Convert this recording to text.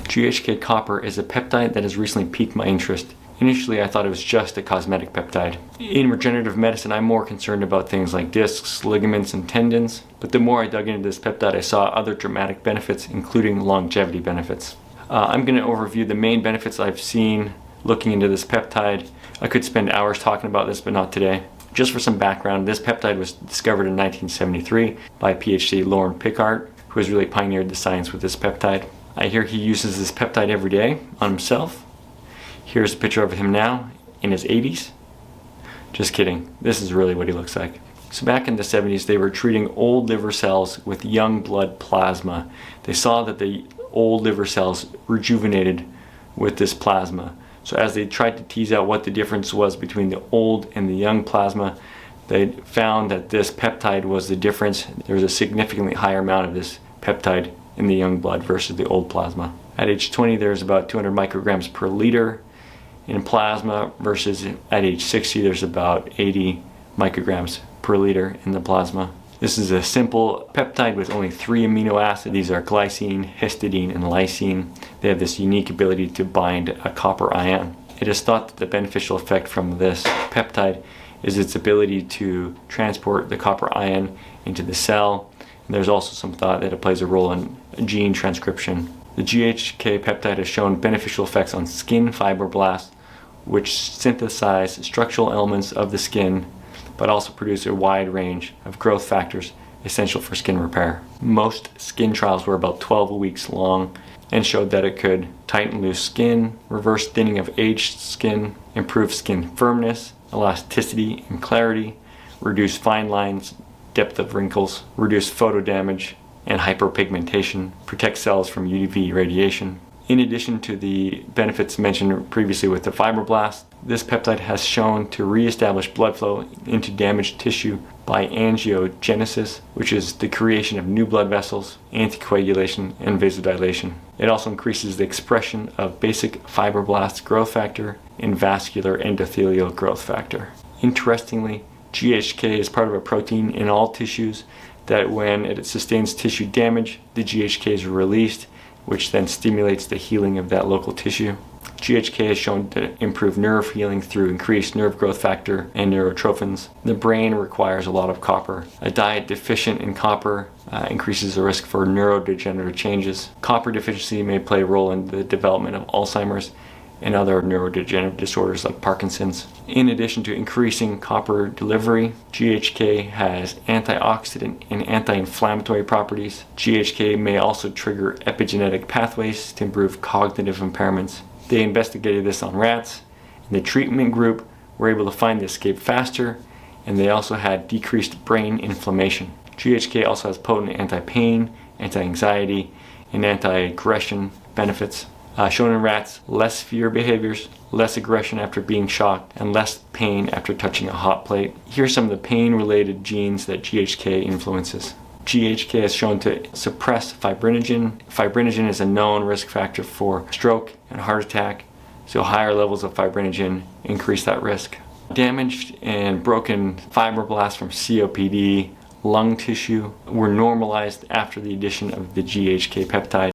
GHK copper is a peptide that has recently piqued my interest. Initially, I thought it was just a cosmetic peptide. In regenerative medicine, I'm more concerned about things like discs, ligaments, and tendons, but the more I dug into this peptide, I saw other dramatic benefits, including longevity benefits. I'm going to overview the main benefits I've seen looking into this peptide. I could spend hours talking about this, but not today. Just for some background, this peptide was discovered in 1973 by PhD Loren Pickart, who has really pioneered the science with this peptide. I hear he uses this peptide every day on himself. Here's a picture of him now in his 80s. Just kidding, this is really what he looks like. So back in the 70s, they were treating old liver cells with young blood plasma. They saw that the old liver cells rejuvenated with this plasma. So as they tried to tease out what the difference was between the old and the young plasma, they found that this peptide was the difference. There was a significantly higher amount of this peptide in the young blood versus the old plasma. At age 20, there's about 200 micrograms per liter in plasma versus at age 60, there's about 80 micrograms per liter in the plasma. This is a simple peptide with only 3 amino acids. These are glycine, histidine, and lysine. They have this unique ability to bind a copper ion. It is thought that the beneficial effect from this peptide is its ability to transport the copper ion into the cell. And there's also some thought that it plays a role in gene transcription. The GHK peptide has shown beneficial effects on skin fibroblasts, which synthesize structural elements of the skin, but also produce a wide range of growth factors essential for skin repair. Most skin trials were about 12 weeks long and showed that it could tighten loose skin, reverse thinning of aged skin, improve skin firmness, elasticity, and clarity, reduce fine lines, depth of wrinkles, reduce photo damage and hyperpigmentation, protect cells from UV radiation. In addition to the benefits mentioned previously with the fibroblast, this peptide has shown to reestablish blood flow into damaged tissue by angiogenesis, which is the creation of new blood vessels, anticoagulation, and vasodilation. It also increases the expression of basic fibroblast growth factor and vascular endothelial growth factor. Interestingly, GHK is part of a protein in all tissues that when it sustains tissue damage, the GHK is released, which then stimulates the healing of that local tissue. GHK is shown to improve nerve healing through increased nerve growth factor and neurotrophins. The brain requires a lot of copper. A diet deficient in copper increases the risk for neurodegenerative changes. Copper deficiency may play a role in the development of Alzheimer's and other neurodegenerative disorders like Parkinson's. In addition to increasing copper delivery, GHK has antioxidant and anti-inflammatory properties. GHK may also trigger epigenetic pathways to improve cognitive impairments. They investigated this on rats, and the treatment group were able to find the escape faster, and they also had decreased brain inflammation. GHK also has potent anti-pain, anti-anxiety, and anti-aggression benefits. Shown in rats, less fear behaviors, less aggression after being shocked, and less pain after touching a hot plate. Here are some of the pain-related genes that GHK influences. GHK is shown to suppress fibrinogen. Fibrinogen is a known risk factor for stroke and heart attack, so higher levels of fibrinogen increase that risk. Damaged and broken fibroblasts from COPD, lung tissue were normalized after the addition of the GHK peptide.